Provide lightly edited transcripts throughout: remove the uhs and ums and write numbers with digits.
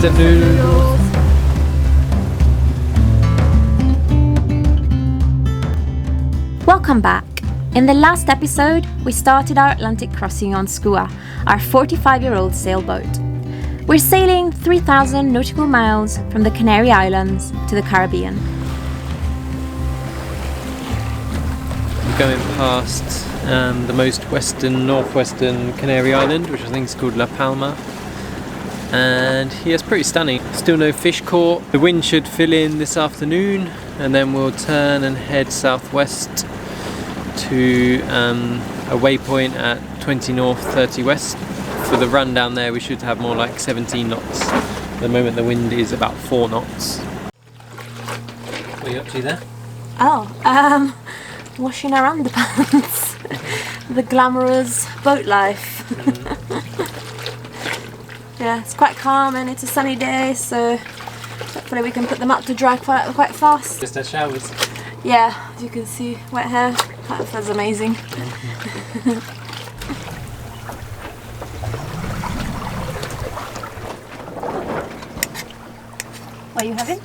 instant noodles. Welcome back. In the last episode, we started our Atlantic crossing on Skua, our 45-year-old sailboat. We're sailing 3,000 nautical miles from the Canary Islands to the Caribbean. We're going past the most northwestern Canary Island, which I think is called La Palma. And yeah, it's pretty stunning. Still no fish caught. The wind should fill in this afternoon, and then we'll turn and head southwest to a waypoint at 20 north, 30 west. For the run down there, we should have more like 17 knots. At the moment, the wind is about 4 knots. What are you up to there? Oh, washing our underpants. The glamorous boat life. Yeah, it's quite calm and it's a sunny day, so hopefully we can put them up to dry quite fast. Just had showers. Yeah, as you can see, wet hair. That feels amazing. What are you having?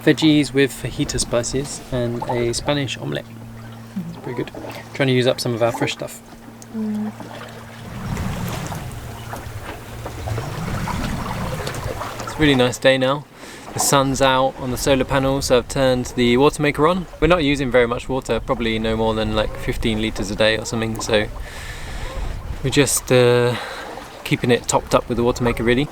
Veggies with fajita spices and a Spanish omelette. Very good. Trying to use up some of our fresh stuff. It's a really nice day now. The sun's out on the solar panels, so I've turned the water maker on. We're not using very much water, probably no more than like 15 litres a day or something, so we're just keeping it topped up with the water maker really.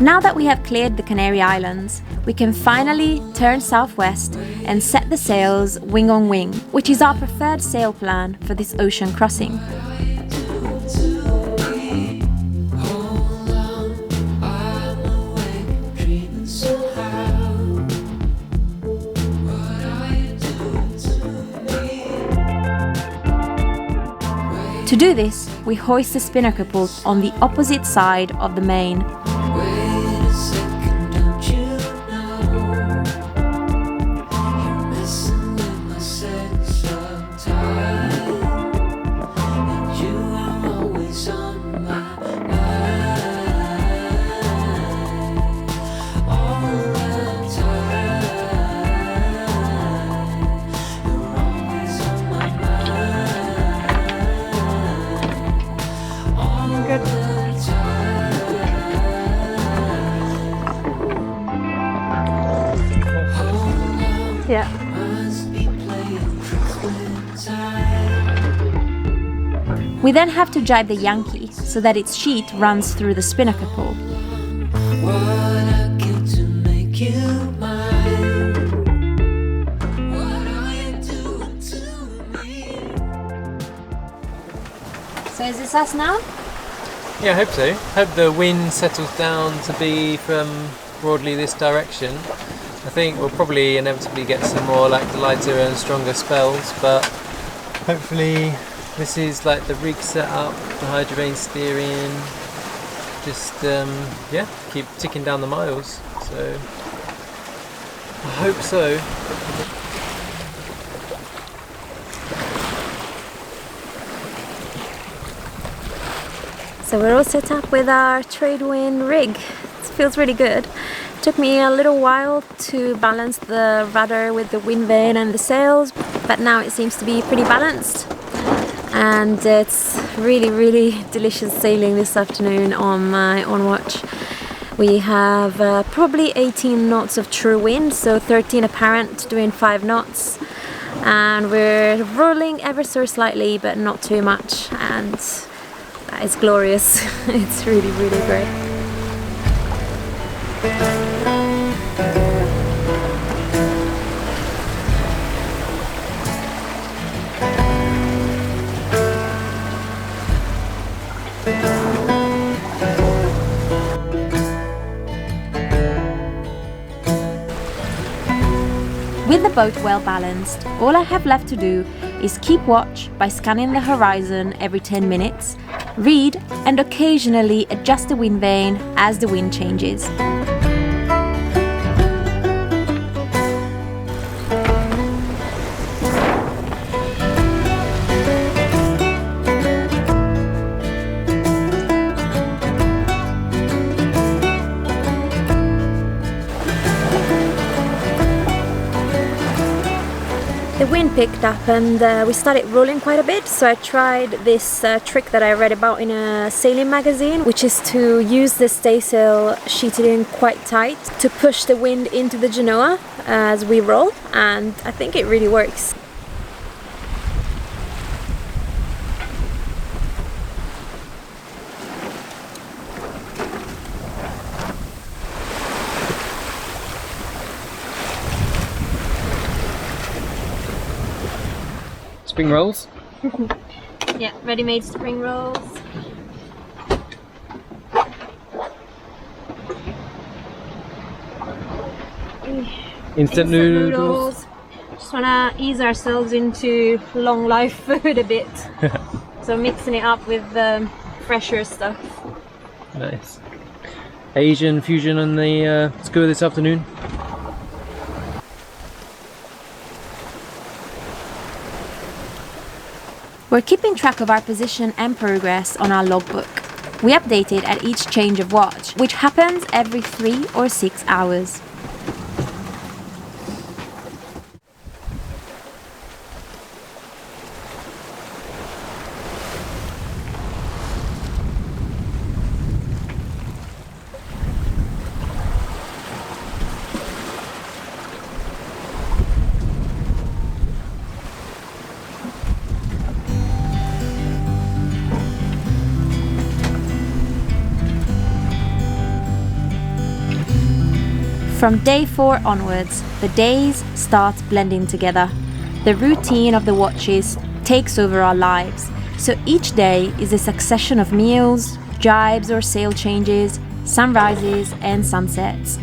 Now that we have cleared the Canary Islands, we can finally turn southwest and set the sails wing on wing, which is our preferred sail plan for this ocean crossing. To do this, we hoist the spinnaker pole on the opposite side of the main. Yeah. We then have to jibe the Yankee so that its sheet runs through the spinnaker pole. So is this us now? Yeah, I hope so. Hope the wind settles down to be from broadly this direction. I think we'll probably inevitably get some more like the lighter and stronger spells, but hopefully this is like the rig set up, the hydrovane steering, just yeah, keep ticking down the miles, so I hope so. So we're all set up with our tradewind rig. It feels really good. It took me a little while to balance the rudder with the wind vane and the sails, but now it seems to be pretty balanced. And it's really delicious sailing this afternoon on my on watch. We have probably 18 knots of true wind, so 13 apparent, doing 5 knots. And we're rolling ever so slightly, but not too much. And it's glorious. It's really great. With the boat well balanced, all I have left to do is keep watch by scanning the horizon every 10 minutes read, and occasionally adjust the wind vane as the wind changes. The wind picked up and we started rolling quite a bit, so I tried this trick that I read about in a sailing magazine, which is to use the staysail sheeted in quite tight to push the wind into the genoa as we roll, and I think it really works. Spring rolls? Yeah, ready-made spring rolls. Instant noodles. Just wanna ease ourselves into long life food a bit. So mixing it up with fresher stuff. Nice. Asian fusion on the school this afternoon. We're keeping track of our position and progress on our logbook. We update it at each change of watch, which happens every 3 or 6 hours. From day 4 onwards, the days start blending together. The routine of the watches takes over our lives, so each day is a succession of meals, jibes or sail changes, sunrises and sunsets.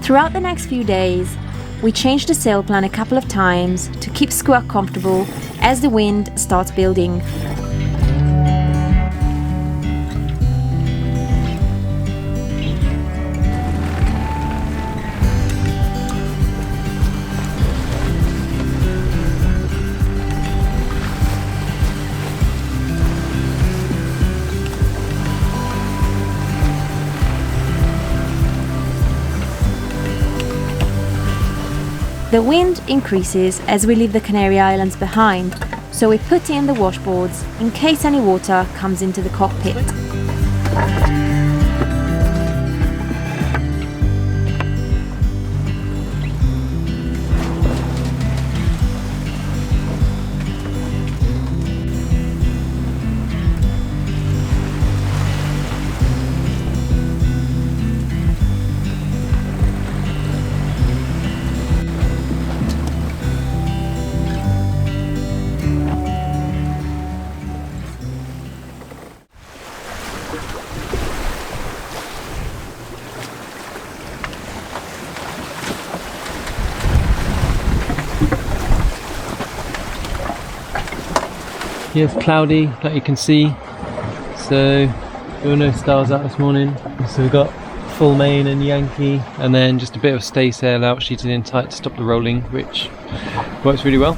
Throughout the next few days, we change the sail plan a couple of times to keep Squawk comfortable as the wind starts building. The wind increases as we leave the Canary Islands behind, so we put in the washboards in case any water comes into the cockpit. Yeah, it's cloudy, like you can see, so there were no stars out this morning. So we've got full main and Yankee, and then just a bit of staysail out sheeted in tight to stop the rolling, which works really well.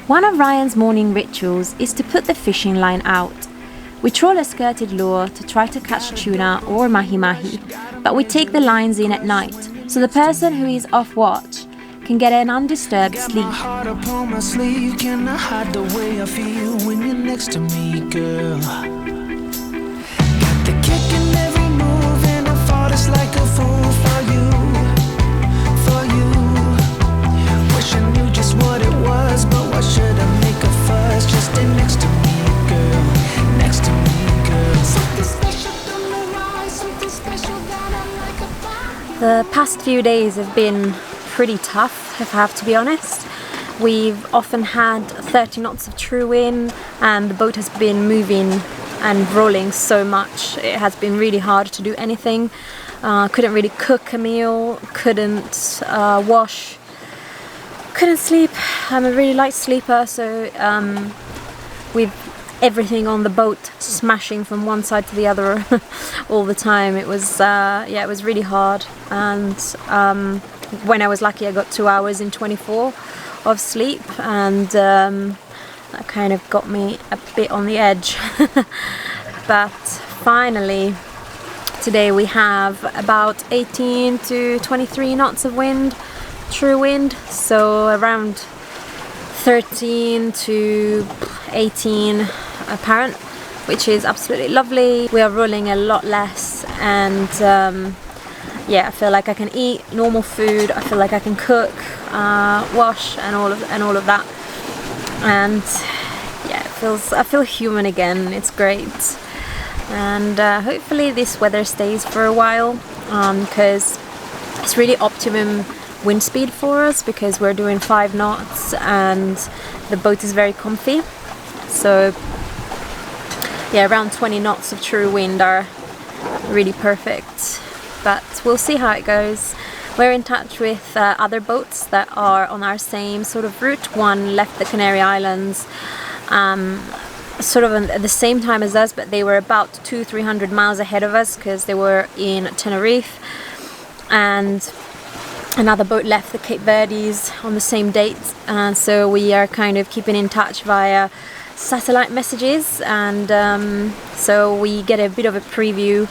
One of Ryan's morning rituals is to put the fishing line out. We troll a skirted lure to try to catch tuna or mahi-mahi, but we take the lines in at night, so the person who is off watch can get an undisturbed sleep. My heart upon my sleeve, can I hide the way I feel when you're next to me, girl? Got the kick in every move and I fought it's like a fool for you, for you. Wish I knew just what it was, but why should I make a fuss? Just stay next to me, girl, next to me, girl. Something special on the rise, something special that I like about you. The past few days have been pretty tough, if I have to be honest. We've often had 30 knots of true wind and the boat has been moving and rolling so much. It has been really hard to do anything. Couldn't really cook a meal, couldn't wash, couldn't sleep. I'm a really light sleeper, so we've everything on the boat smashing from one side to the other all the time. It was yeah, it was really hard. And when I was lucky, I got 2 hours in 24 of sleep, and that kind of got me a bit on the edge. But finally today we have about 18 to 23 knots of wind, true wind, so around 13 to 18 apparent, which is absolutely lovely. We are rolling a lot less, and yeah, I feel like I can eat normal food. I feel like I can cook, wash, and all of that. And yeah, I feel human again. It's great, and hopefully this weather stays for a while, because it's really optimum wind speed for us, because we're doing 5 knots and the boat is very comfy. So yeah, around 20 knots of true wind are really perfect, but we'll see how it goes. We're in touch with other boats that are on our same sort of route. One left the Canary Islands sort of at the same time as us, but they were about 200-300 miles ahead of us because they were in Tenerife, and another boat left the Cape Verdes on the same date, and so we are kind of keeping in touch via satellite messages, and so we get a bit of a preview,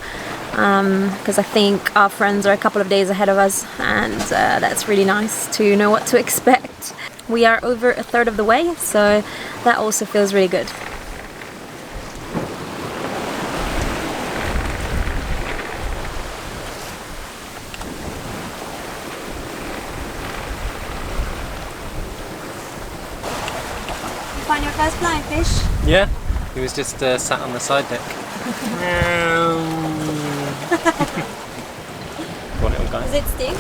because I think our friends are a couple of days ahead of us, and that's really nice to know what to expect. We are over a third of the way, so that also feels really good. Find your first flying fish? Yeah, he was just sat on the side deck. Poor little guy. Does it stink?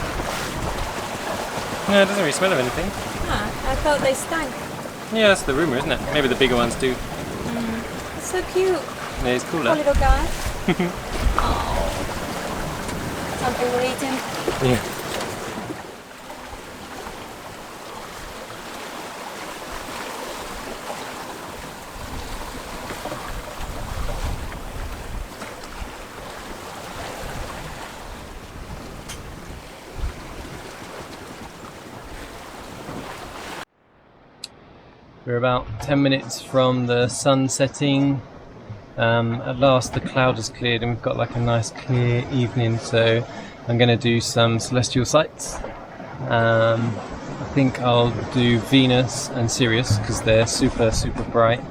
No, it doesn't really smell of anything. Ah, I thought they stank. Yeah, that's the rumour, isn't it? Maybe the bigger ones do. It's so cute. Yeah, he's cooler. Poor little guy. Oh. Something we're eating. Yeah. We're about 10 minutes from the sun setting. At last the cloud has cleared and we've got like a nice clear evening, so I'm going to do some celestial sights. I think I'll do Venus and Sirius because they're super bright,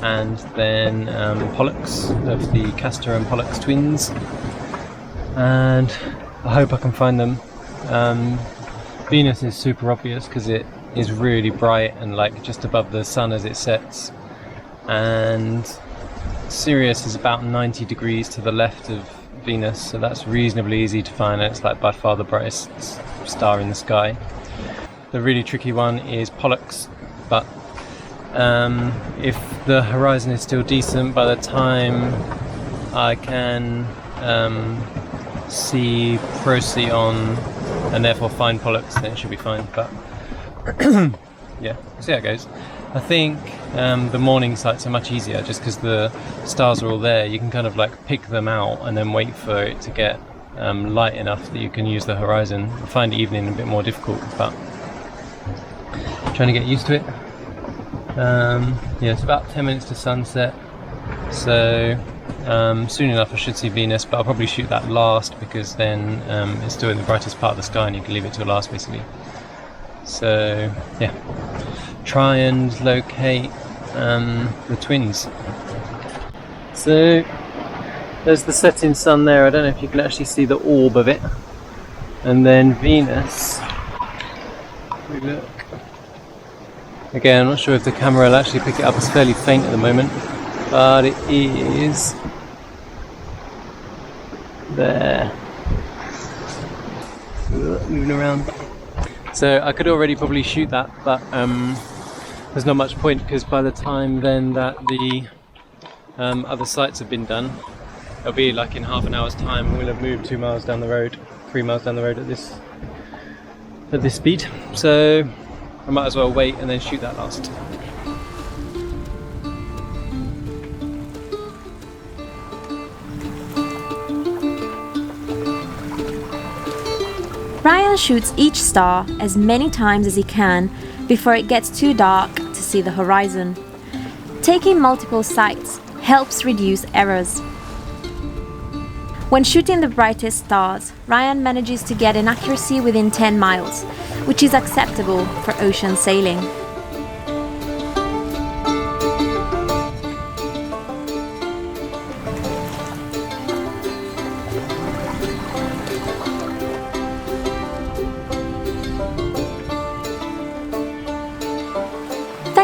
and then Pollux of the Castor and Pollux twins, and I hope I can find them. Venus is super obvious because it is really bright and like just above the sun as it sets, and Sirius is about 90 degrees to the left of Venus, so that's reasonably easy to find, and it's like by far the brightest star in the sky. The really tricky one is Pollux, but if the horizon is still decent, by the time I can see Procyon and therefore find Pollux, then it should be fine. But yeah, we'll see how it goes. I think the morning sights are much easier just because the stars are all there. You can kind of like pick them out and then wait for it to get light enough that you can use the horizon. I find evening a bit more difficult, but trying to get used to it. Yeah, it's about 10 minutes to sunset, so soon enough I should see Venus, but I'll probably shoot that last because then it's still in the brightest part of the sky and you can leave it till last basically. So yeah, try and locate the twins. So there's the setting sun there. I don't know if you can actually see the orb of it, and then Venus. Look. Again, I'm not sure if the camera will actually pick it up. It's fairly faint at the moment, but it is there. Moving around. So I could already probably shoot that, but there's not much point because by the time then that the other sites have been done, it'll be like in half an hour's time. We'll have moved 2 miles down the road, 3 miles down the road at this speed. So I might as well wait and then shoot that last. Ryan shoots each star as many times as he can before it gets too dark to see the horizon. Taking multiple sights helps reduce errors. When shooting the brightest stars, Ryan manages to get an accuracy within 10 miles, which is acceptable for ocean sailing.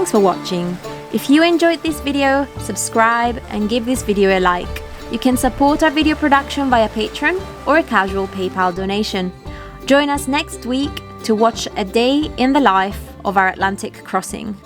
Thanks for watching. If you enjoyed this video, subscribe and give this video a like. You can support our video production via Patreon or a casual PayPal donation. Join us next week to watch a day in the life of our Atlantic crossing.